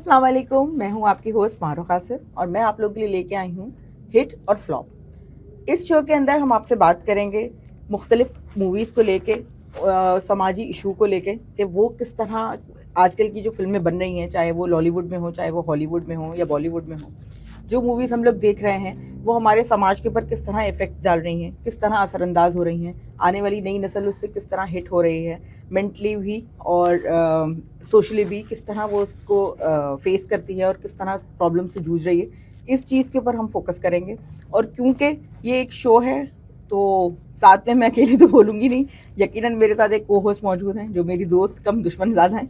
अस्सलाम वालेकुम, मैं हूं आपकी होस्ट मारूख आसिफ और मैं आप लोगों के लिए लेके आई हूं हिट और फ्लॉप। इस शो के अंदर हम आपसे बात करेंगे मुख्तलिफ मूवीज़ को लेके, समाजी इशू को लेके कि वो किस तरह आजकल की जो फिल्में बन रही हैं, चाहे वो लॉलीवुड में हो, चाहे वो हॉलीवुड में हो या बॉलीवुड में हो, जो मूवीज़ हम लोग देख रहे हैं वो हमारे समाज के ऊपर किस तरह इफ़ेक्ट डाल रही हैं, किस तरह असरअंदाज हो रही हैं, आने वाली नई नस्ल उससे किस तरह हिट हो रही है, मेंटली भी और सोशली भी किस तरह वो उसको फेस करती है और किस तरह प्रॉब्लम से जूझ रही है। इस चीज़ के ऊपर हम फोकस करेंगे। और क्योंकि ये एक शो है तो साथ में मैं अकेली तो बोलूँगी नहीं, यकीनन मेरे साथ एक को होस्ट मौजूद हैं जो मेरी दोस्त कम दुश्मन ज़्यादा हैं।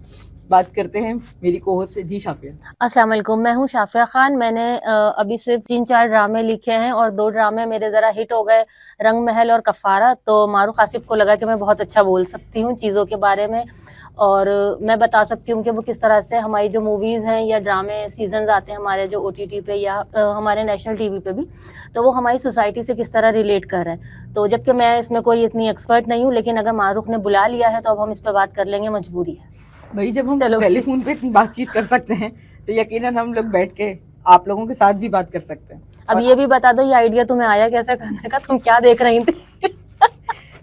बात करते हैं मेरी को होस्ट से। जी शाफिया। अस्सलाम वालेकुम, मैं हूँ शाफिया खान। मैंने अभी सिर्फ 3-4 ड्रामे लिखे हैं और 2 ड्रामे मेरे ज़रा हिट हो गए, रंग महल और कफ़ारा। तो मारूख आसिफ को लगा कि मैं बहुत अच्छा बोल सकती हूँ चीज़ों के बारे में और मैं बता सकती हूँ कि वो किस तरह से हमारी जो मूवीज़ हैं या ड्रामे सीजन्स आते हैं हमारे जो OTT पे या हमारे नेशनल टीवी पे भी, तो वो हमारी सोसाइटी से किस तरह रिलेट कर रहे हैं। तो जबकि मैं इसमें कोई इतनी एक्सपर्ट नहीं हूँ, लेकिन अगर मारूख ने बुला लिया है तो अब हम इस पर बात कर लेंगे, मजबूरी है भाई जब हम टेलीफोन पे इतनी बातचीत कर सकते हैं तो यकीनन हम लोग बैठ के आप लोगों के साथ भी बात कर सकते हैं। अब ये भी बता दो, ये आइडिया तुम्हें आया कैसे करने का? तुम क्या देख रही थी?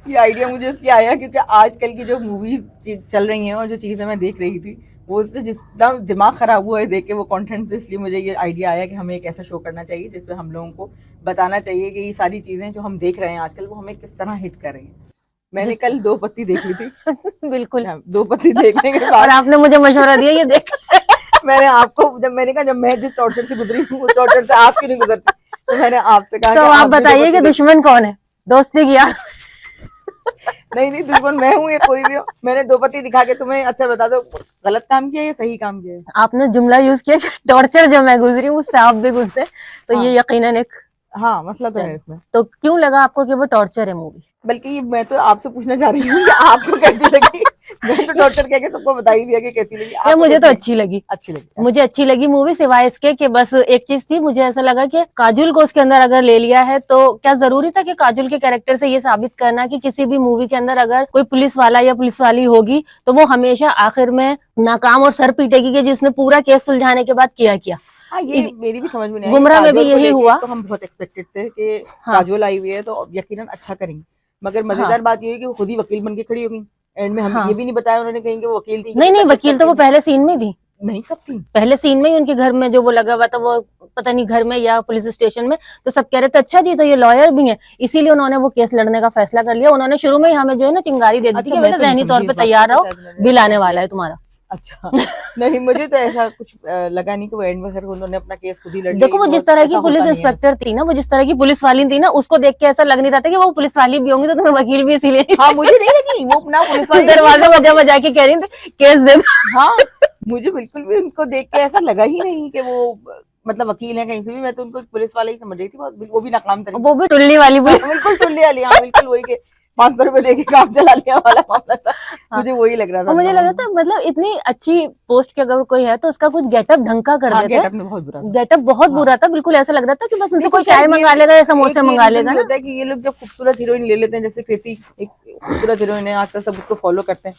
ये आइडिया मुझे इसलिए आया क्योंकि आजकल की जो मूवीज चल रही हैं और जो चीज़ें मैं देख रही थी वो उससे जितना दिमाग ख़राब हुआ है देख के वो कंटेंट, तो इसलिए मुझे ये आइडिया आया कि हमें एक ऐसा शो करना चाहिए जिसमें हम लोगों को बताना चाहिए कि ये सारी चीज़ें जो हम देख रहे हैं आजकल वो हमें किस तरह हिट कर रही हैं। मैंने कल 2 पत्ती देखी थी। बिल्कुल 2 पत्ती देखने के बाद और आपने मुझे मशवरा दिया ये देख। मैंने आपको मैंने कहा जब मैं जिस टॉर्चर से गुजरी हूँ उस टॉर्चर से आप क्यों नहीं गुजरती, तो मैंने आपसे कहा तो आप बताइए कि दुश्मन कौन है, दोस्ती की यार? नहीं दुश्मन मैं हूँ या कोई भी हो। मैंने 2 पत्ती दिखा के तुम्हें अच्छा बता दो गलत काम किया या सही काम किया? आपने जुमला यूज किया कि टॉर्चर जब मैं गुजरी हूँ उससे आप भी गुजरे, तो हाँ। ये यकीनन एक मसला तो है इसमें। तो क्यों लगा आपको कि वो टॉर्चर है मूवी? बल्कि ये मैं तो आपसे पूछना चाह रही हूँ कि आपको कैसी लगी? मैंने तो टॉर्चर कह के सबको बता ही दिया कि कैसी लगी। यार मुझे तो अच्छी लगी। मुझे अच्छी लगी मूवी, सिवाय इसके कि बस एक चीज थी, मुझे ऐसा लगा कि काजुल को उसके अंदर अगर ले लिया है तो क्या जरूरी था कि काजुल के कैरेक्टर से ये साबित करना कि किसी भी मूवी के अंदर अगर कोई पुलिस वाला या पुलिस वाली होगी तो वो हमेशा आखिर में नाकाम और सर पीटेगी कि जिसने पूरा केस सुलझाने के बाद किया। हाँ, ये मेरी भी समझ में नहीं आई। गुमराह में भी यही हुआ। तो हम बहुत एक्सपेक्टेड थे कि काजोल आई हुई है तो यकीनन अच्छा करेंगे, मगर मजेदार बात ये है कि वो खुद ही वकील बन के खड़ी हो गई एंड में। हमें ये भी नहीं बताया उन्होंने कहीं कि वो वकील थी। नहीं वकील तो वो पहले सीन में थी। नहीं, कब थी? पहले सीन में ही उनके घर में जो वो लगा हुआ था, वो पता नहीं घर में या पुलिस स्टेशन में, तो सब कह रहे थे अच्छा जी तो ये लॉयर भी हैं, इसीलिए उन्होंने वो केस लड़ने का फैसला कर लिया। उन्होंने शुरू में ही हमें जो है ना चिंगारी दे दी थी कि बेटा रहनी तौर पे तैयार रहो, बिल आने वाला है तुम्हारा। अच्छा नहीं, मुझे तो ऐसा कुछ लगा नहीं कि वो एंड में फिर उन्होंने अपना केस खुद ही लड़ लिया। देखो वो जिस तरह की पुलिस इंस्पेक्टर थी ना, वो जिस तरह की पुलिस वाली थी ना, उसको देख के ऐसा लग नहीं रहा था कि वो पुलिस वाली भी होंगी तो तुम्हें वकील भी इसीलिए। हाँ, मुझे नहीं लगी वो अपना पुलिस वाली। दरवाजा बजा के कह रही थी केस दे दो। हाँ, मुझे बिल्कुल भी उनको देख के ऐसा लगा ही नहीं कि वो मतलब वकील है कहीं से भी। मैं तो उनको पुलिस वाला ही समझ रही थी, वो भी नाकाम तरीके, वो भी टुल्ली वाली पुलिस। बिल्कुल टुल्ली वाली। हाँ बिल्कुल वही के 500 रुपए देके काम चला लिया वाला मामला था। मुझे वही लग रहा था। मुझे लगा था मतलब इतनी अच्छी पोस्ट के अगर कोई है तो उसका कुछ गेटअप ढंग का कर देते। गेटअप बहुत बुरा था, बिल्कुल ऐसा लग रहा था कि बस उनसे कोई चाय मंगा लेगा या समोसे मंगा लेगा। होता है कि ये लोग जब खूबसूरत हीरोइन ले लेते हैं, जैसे कृति एक खूबसूरत हीरोइन है, आजकल सब उसको फॉलो करते हैं,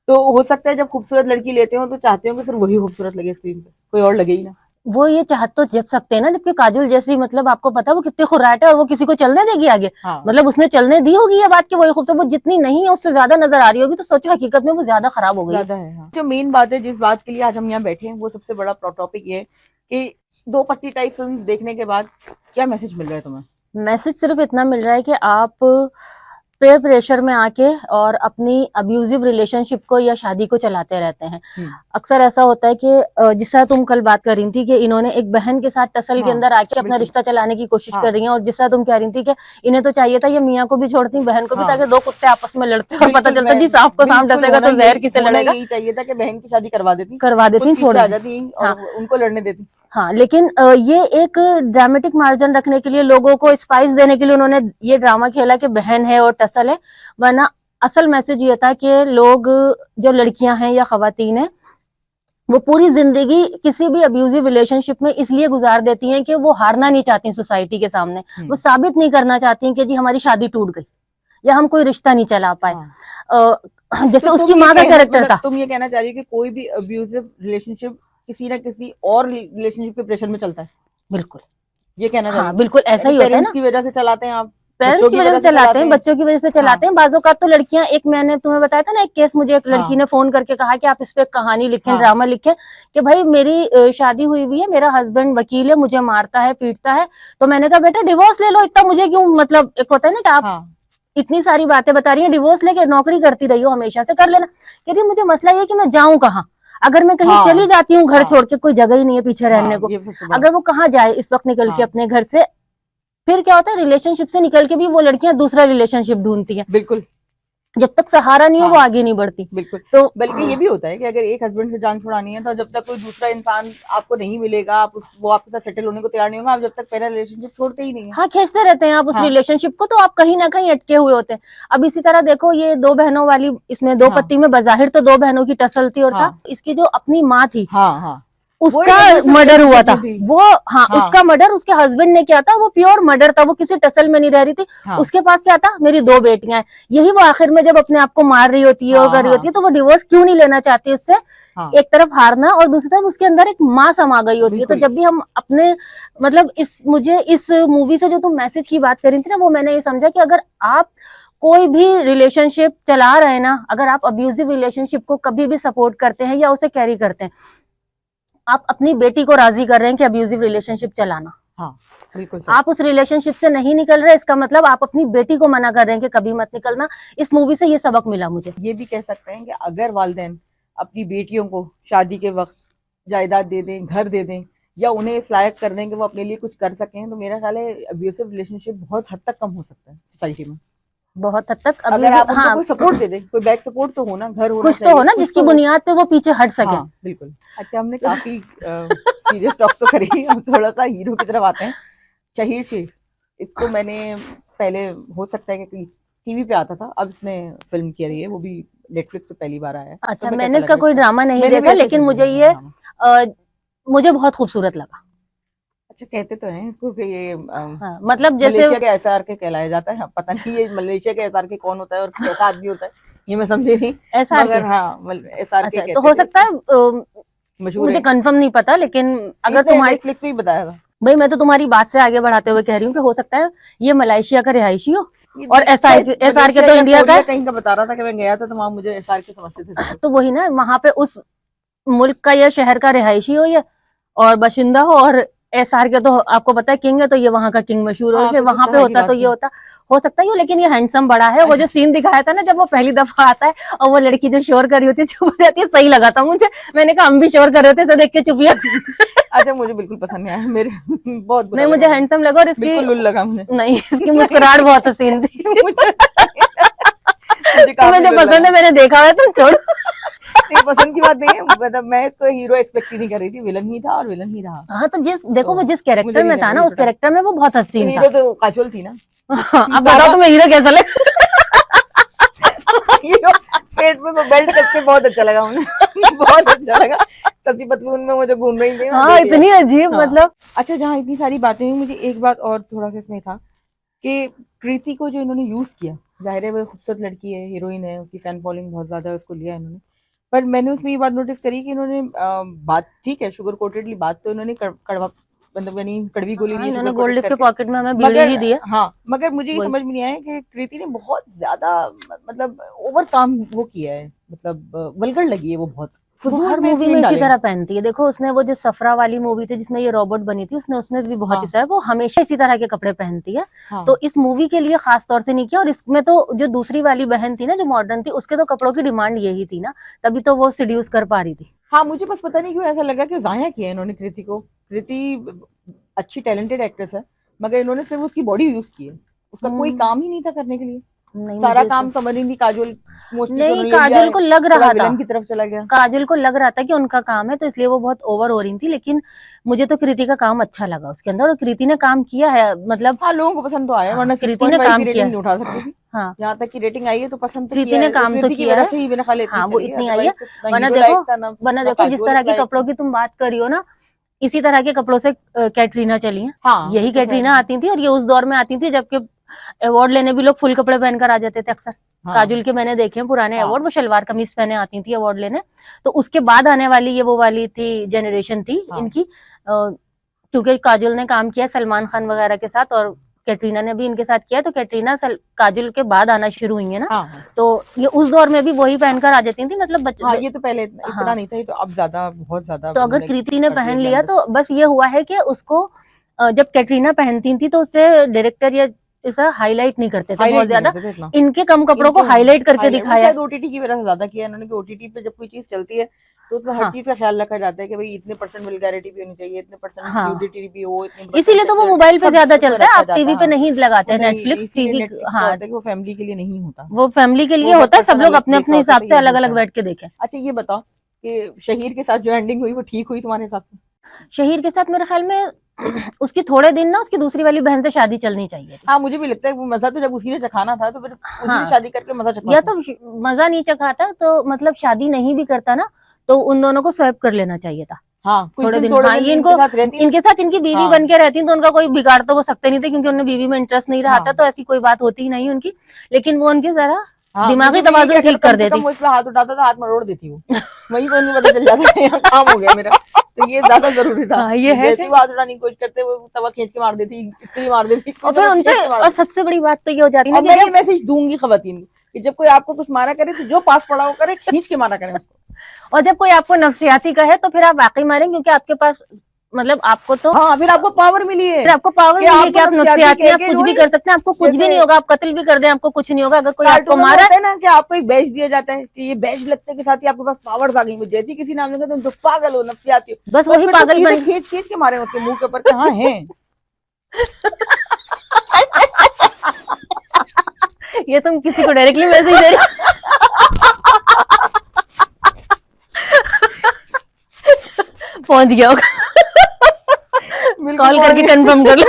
तो हो सकता है जब खूबसूरत लड़की लेते हो तो चाहते हो कि सिर्फ वही खूबसूरत लगे स्क्रीन पे, कोई और लगे ही ना। वो ये चाहत तो जब सकते हैं ना, जबकि काजुल जैसी मतलब आपको पता है वो कितनी खुर्राट है और वो किसी को चलने देगी आगे। मतलब उसने चलने दी होगी ये बात कि वही खूबसूरत, वो जितनी नहीं है उससे ज्यादा नजर आ रही होगी, तो सोचो हकीकत में वो ज्यादा खराब हो गई है। जो मेन बात है जिस बात के लिए आज हम यहाँ बैठे हैं, वो सबसे बड़ा टॉपिक ये है कि 2 पत्ती टाइप फिल्म देखने के बाद क्या मैसेज मिल रहा है तुम्हें? मैसेज सिर्फ इतना मिल रहा है कि आप पेयर प्रेशर में आके और अपनी अब्यूजिव रिलेशनशिप को या शादी को चलाते रहते हैं। अक्सर ऐसा होता है कि जिससे तुम कल बात कर रही थी कि इन्होंने एक बहन के साथ टसल के अंदर आके अपना रिश्ता चलाने की कोशिश कर रही हैं, और जिससे तुम कह रही थी कि इन्हें तो चाहिए था ये मियाँ को भी छोड़ती बहन को भी, ताकि 2 कुत्ते आपस में लड़ते और पता चलता जी सांप को सांप डसेगा तो जहर किसे लड़ेगा। यही चाहिए था कि बहन की शादी करवा देती छोड़ जाती और उनको लड़ने देती। हाँ, लेकिन ये एक ड्रामेटिक मार्जिन रखने के लिए, लोगों को स्पाइस देने के लिए उन्होंने ये ड्रामा खेला कि बहन है और टसल है, वरना असल मैसेज ये था कि लोग जो लड़कियां हैं या खवातीन हैं वो पूरी जिंदगी किसी भी अब्यूजिव रिलेशनशिप में इसलिए गुजार देती हैं कि वो हारना नहीं चाहती सोसाइटी के सामने, वो साबित नहीं करना चाहती कि जी हमारी शादी टूट गई या हम कोई रिश्ता नहीं चला पाए। जैसे उसकी माँ का कैरेक्टर था। तुम ये कहना चाह रही हो कि कोई भी अब्यूजिव रिलेशनशिप किसी ना किसी और रिलेशनशिप के प्रेशर में चलता है, बिल्कुल, ये कहना हाँ बिल्कुल ऐसा ही होता है पेरेंट्स ना, की वजह से चलाते हैं आप, पेरेंट्स बच्चों की की वजह वजह से से चलाते चलाते हैं, हैं। बच्चों की वजह से चलाते हैं। बाजों का तो लड़कियां, एक मैंने तुम्हें बताया था ना एक केस, मुझे एक लड़की ने फोन करके कहा कि आप इस पे कहानी लिखें, ड्रामा लिखें कि भाई मेरी शादी हुई हुई है, मेरा हस्बैंड वकील है, मुझे मारता है पीटता है। तो मैंने कहा बेटा डिवोर्स ले लो, इतना मुझे क्यों, मतलब एक होता है ना कि आप इतनी सारी बातें बता रही है, डिवोर्स लेके नौकरी करती रही हो हमेशा से, कर लेना। कह रही मुझे मसला ये कि मैं जाऊं कहाँ, अगर मैं कहीं चली जाती हूँ घर छोड़ के, कोई जगह ही नहीं है पीछे रहने को, अगर वो कहाँ जाए इस वक्त निकल के अपने घर से। फिर क्या होता है, रिलेशनशिप से निकल के भी वो लड़कियां दूसरा रिलेशनशिप ढूंढती हैं, बिल्कुल, जब तक सहारा नहीं हो वो आगे नहीं बढ़ती। बिल्कुल। तो बल्कि ये भी होता है कि अगर एक हस्बैंड से जान छुड़ानी है तो जब तक कोई दूसरा इंसान आपको नहीं मिलेगा, आप वो आपके साथ सेटल होने को तैयार नहीं होगा, आप जब तक पहला रिलेशनशिप छोड़ते ही नहीं है। हाँ, खींचते रहते हैं आप उस रिलेशनशिप को, तो आप कहीं ना कहीं अटके हुए होते हैं। अब इसी तरह देखो ये दो बहनों वाली, इसमें दो पत्ती में बजाहिर तो दो बहनों की टसल थी, और था इसकी जो अपनी माँ थी, उसका मर्डर हुआ था वो, उसका मर्डर उसके हस्बैंड ने किया था, वो प्योर मर्डर था, वो किसी टसल में नहीं रह रही थी। उसके पास क्या था, मेरी दो बेटियां हैं, यही वो आखिर में जब अपने आप को मार रही होती है और कर रही होती है, तो वो डिवोर्स क्यों नहीं लेना चाहती उससे। एक तरफ हारना और दूसरी तरफ उसके अंदर एक माँ समा गई होती है। तो जब भी हम अपने, मतलब मुझे इस मूवी से जो तुम मैसेज की बात करी थी ना, वो मैंने ये समझा कि अगर आप कोई भी रिलेशनशिप चला रहे हैं ना, अगर आप अब्यूजिव रिलेशनशिप को कभी भी सपोर्ट करते हैं या उसे कैरी करते हैं, आप अपनी बेटी को राजी कर रहे हैं कि अब्यूजिव रिलेशनशिप चलाना। बिल्कुल। आप उस रिलेशनशिप से नहीं निकल रहे, इसका मतलब आप अपनी बेटी को मना कर रहे हैं कि कभी मत निकलना। इस मूवी से ये सबक मिला मुझे। ये भी कह सकते हैं कि अगर वालिदैन अपनी बेटियों को शादी के वक्त जायदाद दे दें, घर दे दें, या उन्हें इस लायक कर दें कि वो अपने लिए कुछ कर सकें, तो मेरा ख्याल है अब्यूसिव रिलेशनशिप बहुत हद तक कम हो सकता है सोसाइटी में, बहुत हद तक। अगर आप उनको कोई सपोर्ट दे दें, कोई बैक सपोर्ट तो हो ना, घर होना कुछ तो हो ना जिसकी बुनियाद पे वो पीछे हट सके। बिल्कुल। अच्छा, हमने काफी सीरियस टॉक तो करी, हम थोड़ा सा हीरो की तरफ आते हैं। शहीर शेख, इसको मैंने पहले, हो सकता है कि टीवी पे आता था, अब इसने फिल्म की है, वो भी नेटफ्लिक्स पे पहली बार आया है। अच्छा, मैंने इसका कोई ड्रामा नहीं देखा, लेकिन मुझे ये मुझे बहुत खूबसूरत लगा। अच्छा, कहते तो हैं इसको कि ये मतलब जैसे मलेशिया के एसआर के कहलाया जाता है। पता नहीं ये मलेशिया के एसआर के कौन होता है और कैसा आदमी होता है, ये मैं समझी नहीं। मगर एसआर के कहते, तो हो सकता है, मशहूर, मुझे कंफर्म नहीं पता, लेकिन अगर तुम्हारी नेटफ्लिक्स पे ही बताया था भाई, मैं तो तुम्हारी बात से आगे बढ़ाते हुए कह रही हूँ कि हो सकता है ये मलेशिया का रिहायशी हो, और एसआर के तो इंडिया का कहीं का बता रहा था कि मैं गया था तो वहां मुझे एसआर के समझते थे। तो वही ना, वहां पे उस मुल्क का या शहर का रिहायशी हो ये और बाशिंदा हो, और एसआर के तो आपको पता है किंग है, तो ये वहां का किंग मशहूर हो कि वहां पे होता तो ये होता, हो सकता है। लेकिन ये हैंडसम बड़ा है। वो जो सीन दिखाया था ना, जब वो पहली दफा आता है और वो लड़की जो शोर कर रही होती है, चुप हो जाती है, सही लगा था मुझे। मैंने कहा हम भी शोर कर रहे थे, देख के चुप ही। अच्छा, मुझे बिल्कुल पसंद नहीं आया, मेरे बहुत नहीं, मुझे हैंडसम लगा, और इसकी लुल लगा मुझे। नहीं, इसकी मुस्कुराहट बहुत हसीन थी। तुम्हें जो पसंद है मैंने देखा है, तुम छोड़। नहीं, पसंद की बात नहीं है, मतलब मैं इसको हीरो एक्सपेक्ट ही नहीं कर रही थी, विलन ही था और विलन ही रहा। हाँ, तो देखो वो जिस कैरेक्टर में था ना, उस कैरेक्टर में वो बहुत हसीन था। हीरो तो काजोल थी ना। अब बताओ तुम्हें हीरो कैसा लगा? हीरो पेट में बेल्ट कस के बहुत अच्छा लगा मुझे, बहुत अच्छा लगा। कसी पतलून में मुझे घूम रही थी। हाँ, इतनी अजीब, मतलब। अच्छा, जहाँ इतनी सारी बातें हुई, मुझे एक बात और थोड़ा सा इसमें था कि कृति को जो इन्होंने यूज किया, जाहिर है वो खूबसूरत लड़की है, हीरोइन है, उसकी फैन फॉलोइंग बहुत ज्यादा है, उसको लिया इन्होंने। पर मैंने उसमें ये बात नोटिस करी कि इन्होंने बात, ठीक है शुगर कोटेडली बात, तो इन्होंने कड़वा, मतलब यानी कड़वी गोली दी, इन्होंने गोल्ड लिफ के पॉकेट में हमें बीड़ी ही दी है। हाँ, मगर मुझे ये समझ में नहीं आया कि कृति ने बहुत ज्यादा, मतलब ओवर काम वो किया है, मतलब वल्गर लगी है वो बहुत। हर मूवी में इसी तरह पहनती है। देखो उसने वो जो सफरा वाली मूवी थी जिसमें ये रोबोट बनी थी, उसमें भी बहुत हिस्सा है, वो हमेशा इसी तरह के कपड़े पहनती है। तो इस मूवी के लिए खास तौर से नहीं किया। और इसमें तो जो दूसरी वाली बहन थी ना, जो मॉडर्न थी, उसके तो कपड़ों की डिमांड यही थी ना, तभी तो वो सीड्यूस कर पा रही थी। हाँ, मुझे बस पता नहीं क्यों ऐसा लगा कि जाया किया इन्होंने कृति को। कृति अच्छी टैलेंटेड एक्ट्रेस है, मगर इन्होंने सिर्फ उसकी बॉडी यूज की है, उसका कोई काम ही नहीं था करने के लिए। सारा काम समझ नहीं, काजोल नहीं, काजल को लग रहा था, विलन की तरफ चला गया। काजल को लग रहा था कि उनका काम है, तो इसलिए वो बहुत ओवर हो रही थी। लेकिन मुझे तो कृति का काम अच्छा लगा उसके अंदर, और कृति ने काम किया है, मतलब हाँ, लोगों को पसंद तो आया, वरना कृति ने काम किया, नहीं उठा सकती थी। हाँ, यहाँ तक की रेटिंग आई है तो पसंद तो कृति ने काम तो किया है। हाँ, वो इतनी आई है। वरना देखो जिस तरह के कपड़ों की तुम बात करी हो ना, इसी तरह के कपड़ों से कैटरीना चली है। यही कैटरीना आती थी, और ये उस दौर में आती थी जबकि अवार्ड लेने भी लोग फुल कपड़े पहनकर आ जाते थे अक्सर। हाँ। काजोल के मैंने देखे हैं पुराने हाँ। अवार्ड, वो शलवार कमीज पहने आती थी अवार्ड लेने। तो उसके बाद आने वाली ये वो वाली थी जनरेशन थी हाँ। इनकी, क्योंकि काजोल ने काम किया सलमान खान वगैरह के साथ और कैटरीना ने भी इनके साथ किया, तो कैटरीना काजोल के बाद आना शुरू हुई है ना। हाँ, हाँ। तो ये उस दौर में भी वही पहनकर आ जाती थी, मतलब बच्चे। हाँ, ये तो पहले इतना हाँ। नहीं था, ये तो अब ज्यादा, बहुत ज्यादा। तो अगर उन्होंने कृति ने कर दिया पहन लिया ग्लैमरस। तो बस ये हुआ है कि उसको जब कैटरीना पहनती थी तो उससे डायरेक्टर या ऐसा हाईलाइट नहीं करते थे बहुत हाईलाइट नहीं ज्यादा, करते थे इतना। इनके कम कपड़ों को इनके हाईलाइट करके हाईलाइट वो दिखाया। शायद ओटीटी की वजह से ज्यादा किया इन्होंने, कि ओटीटी पे जब कोई चीज चलती है तो उसमें हर हाँ। चीज का ख्याल रखा जाता है कि भाई इतने परसेंट वल्गैरिटी भी होनी चाहिए, इतने परसेंट हाँ। न्यूडिटी भी हो, इतने इसीलिए तो वो percent मोबाइल पे सब ज्यादा उसमें चलता है, रखा आप जाता टीवी है। पे हाँ, नहीं लगाते वो हैं, नहीं, नेटफ्लिक्स इसीलिए टीवी। नेटफ्लिक्स का हाँ, होता है कि वो फैमिली के लिए नहीं होता, वो फैमिली के लिए वो होता है, सब पर्सनल लोग अपने देखना अपने होता है, हिसाब तो से ये अलग होता अलग है। बैठ के देखें। अच्छा ये बताओ कि शहीर के साथ जो एंडिंग हुई वो ठीक हुई तुम्हारे हिसाब से? शहीर के साथ मेरे ख्याल में उसकी थोड़े दिन ना उसकी दूसरी वाली बहन से शादी चलनी चाहिए थी। हाँ, मुझे भी लगता है वो मजा तो जब उसी ने चखाना था तो फिर उसी हाँ। से शादी करके मजा या चखवाता। तो मजा नहीं चखाता तो मतलब शादी नहीं भी करता ना, तो उन दोनों को स्वैप कर लेना चाहिए था। हाँ, कुछ थोड़े दिन दिन, हाँ, ये इनके साथ रहती ना। इनके साथ इनकी बीवी हाँ। बन के रहती तो उनका कोई बिगाड़ तो वो सकते नहीं थे, क्योंकि उन्हें बीवी में इंटरेस्ट नहीं रहा था, हाँ। तो ऐसी कोई बात होती ही नहीं उनकी। लेकिन वो उनकी जरा हाँ, दिमागी मुझे भी यही तवाजुन कि अगर ठीक कर कम से कम देती। वो इस पे हाथ उठाता तो हाथ मरोड़ देती वो। वहीं पे उनको पता चल जाता है यहाँ काम हो गया मेरा, तो ये ज्यादा जरूरी था। हाँ, ये है जैसे ही वो हाथ उठाने की कोशिश करते वो तवा खींच के मार देती, स्त्री मार देती, और फिर उनपे, और सबसे बड़ी बात तो ये हो जाती है और ना मैं कि ये मैसेज दूंगी खवातीन को कि जब कोई आपको कुछ मारा करे तो जो पास पड़ा हो करे, खींच के मारा करें उसको। और जब कोई आपको नफसियाती कहे तो फिर आप वाकई मारें, क्योंकि आपके पास मतलब आपको तो हाँ, फिर आपको पावर मिली है, फिर आपको पावर मिली है कि आप नफसियाती हैं, आप कुछ भी कर सकते हैं, आपको कुछ भी नहीं होगा, आप कत्ल भी कर दें आपको कुछ नहीं होगा। अगर कोई आपको मारा है ना कि आपको एक बैच दिया जाता है कि ये बैच लगते के साथ ही आपके पास पावर्स आ गई, वो जैसे किसी नाम ने तुम जो पागल हो, नफसियाती हो, बस वही पागल बन खींच खींच के मारे उसके मुंह के ऊपर, कहाँ है। ये तुम किसी को डायरेक्टली मैसेज दे रही पहुंच गया होगा, कॉल करके कंफर्म कर लो।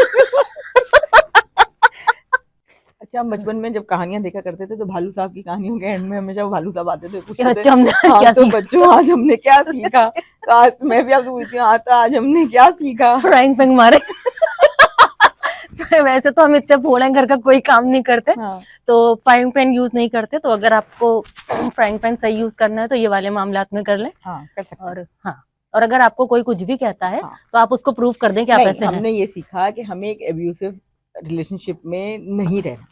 अच्छा, हम बचपन में जब कहानियां देखा करते थे तो भालू साहब की कहानियों के एंड में हमेशा वो भालू साहब आते थे, पूछते थे अच्छा, हमने हाँ क्या तो सीखा? बच्चों आज हमने क्या सीखा। काश मैं भी आपसे पूछती हूँ, हाँ तो आज हमने क्या सीखा। फ्राइंग पैन मारे। वैसे तो हम इतने भोले घर का कोई काम नहीं करते, हाँ। तो फ्राइंग पैन यूज नहीं करते। तो अगर आपको फ्राइंग पैन सही यूज करना है तो ये वाले मामलात में कर लें। हाँ, कर सकते हैं। और हाँ, और अगर आपको कोई कुछ भी कहता है हाँ। तो आप उसको प्रूव कर दें कि आप नहीं, ऐसे हैं। हमने ये सीखा कि हमें एक एब्यूसिव रिलेशनशिप में नहीं रहना।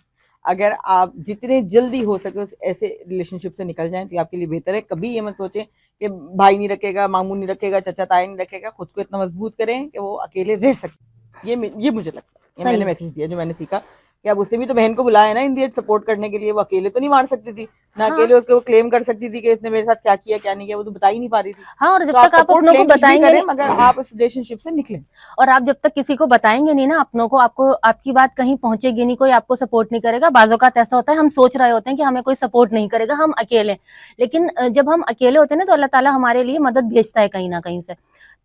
अगर आप जितने जल्दी हो सके उस ऐसे रिलेशनशिप से निकल जाएं तो आपके लिए बेहतर है। कभी ये मत सोचें कि भाई नहीं रखेगा, मामू नहीं रखेगा, चाचा ताया नहीं रखेगा। खुद को इतना मजबूत करें कि वो अकेले रह सके। ये मुझे लगता है, ये मैंने मैसेज दिया जो मैंने सीखा कि अब उसने भी तो बहन को बुलाया ना इंडिया सपोर्ट करने के लिए। वो अकेले तो नहीं मार सकती थी ना, हाँ। अकेले उसको क्लेम कर सकती थी कि इसने मेरे साथ क्या किया क्या नहीं किया, वो तो बता ही नहीं पा रही थी। हाँ, और जब तो तक आप सपोर्ट अपनों को क्लेम कुछ भी बताएंगे करें, नहीं, मगर आप इस रिलेशनशिप से निकलें। और आप जब तक किसी को बताएंगे नहीं ना अपनों को, आपको आपकी बात कहीं पहुंचेगी नहीं, कोई आपको सपोर्ट नहीं करेगा। बाज़ औक़ात ऐसा होता है हम सोच रहे होते हैं कि हमें कोई सपोर्ट नहीं करेगा, हम अकेले, लेकिन जब हम अकेले होते हैं ना तो अल्लाह ताला हमारे लिए मदद भेजता है कहीं ना कहीं से।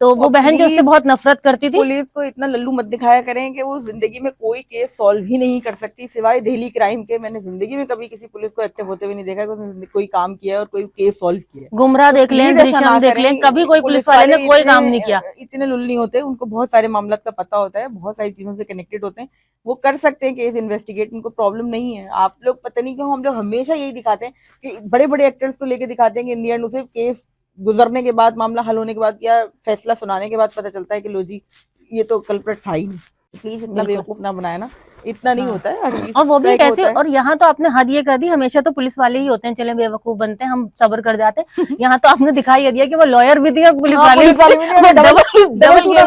तो वो बहन जो उससे बहुत नफरत करती थी, पुलिस को इतना लल्लू मत दिखाया करें कि वो जिंदगी में कोई केस सॉल्व ही नहीं कर सकती सिवाय दिल्ली क्राइम के। मैंने जिंदगी में कभी किसी पुलिस को एक्टिव होते हुए नहीं देखा कि उसने कोई काम किया है और कोई केस सॉल्व किया है। गुमराह देख लें, दृश्यम देख लें, कभी कोई पुलिस वाले ने कोई काम नहीं किया। इतने लुल्ल नहीं होते, उनको बहुत सारे मामला का पता होता है, बहुत सारी चीजों से कनेक्टेड होते हैं, वो कर सकते हैं केस इन्वेस्टिगेट, उनको प्रॉब्लम नहीं है। आप लोग पता नहीं क्यों हम लोग हमेशा यही दिखाते हैं कि बड़े बड़े एक्टर्स को लेके दिखाते हैं कि इंडिया उसे केस गुजरने के बाद, मामला हल होने के बाद या फैसला सुनाने के बाद पता चलता है कि लो जी ये तो कल्प्रिट था ही नहीं। प्लीज इतना बेवकूफ ना बनाए ना, इतना नहीं होता है हर चीज। और वो भी कैसे, और यहाँ तो आपने हद ये कर दी, हमेशा तो पुलिस वाले ही होते हैं चले बेवकूफ बनते हैं, हम सब्र कर जाते हैं। यहाँ तो आपने दिखाई दिया कि वो लॉयर भी थी और पुलिस वाले डबल गेम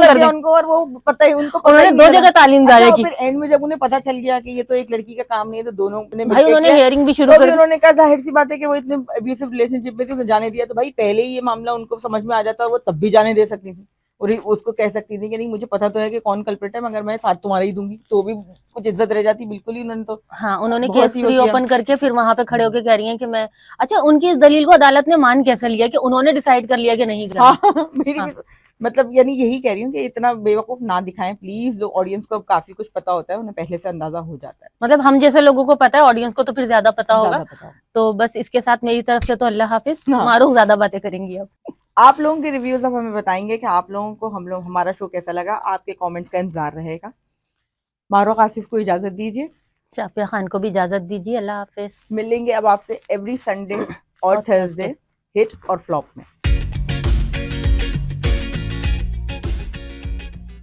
कर दिया उनको, और वो पता ही उनको उन्होंने दो जगह तालीम जारी की। फिर एंड में जब उन्हें पता चल गया कि ये तो एक लड़की का काम नहीं है तो दोनों ने भाई उन्होंने हियरिंग भी शुरू कर, उन्होंने कहा जाहिर सी बात है कि वो इतने अब्यूसिव रिलेशनशिप में थी, उन्हें जाने दिया। तो भाई पहले ही ये मामला उनको समझ में आ जाता, वो तब भी जाने दे सकती थी और उसको कह सकती थी कि नहीं मुझे पता तो है कि कौन कल्प्रिट है, मगर मैं साथ तुम्हारे ही दूंगी, तो भी कुछ इज्जत रह जाती। बिल्कुल ही उन्होंने तो हाँ, उन्होंने केस री ओपन करके फिर वहां पे खड़े होकर कह रही हैं कि मैं, अच्छा उनकी इस दलील को अदालत ने मान कैसे लिया कि उन्होंने डिसाइड कर लिया कि नहीं गिरा। हाँ, मेरी भी मतलब यानी यही कह रही हूँ कि इतना बेवकूफ ना दिखाएं प्लीज। जो ऑडियंस को काफी कुछ पता होता है, उन्हें पहले से अंदाजा हो जाता है। मतलब हम जैसे लोगों को पता है, ऑडियंस को तो फिर ज्यादा पता होगा। तो बस इसके साथ मेरी तरफ से तो अल्लाह हाफिज। मारूफ ज्यादा बातें करेंगी अब। आप लोगों के रिव्यूज अब हमें बताएंगे कि आप लोगों को हमारा शो कैसा लगा। आपके कमेंट्स का इंतजार रहेगा। मारूफ आसिफ को इजाजत दीजिए। शाफिया खान को भी इजाजत दीजिए, अल्लाह हाफिज। मिलेंगे अब आपसे एवरी संडे और और थर्सडे हिट और फ्लॉप में।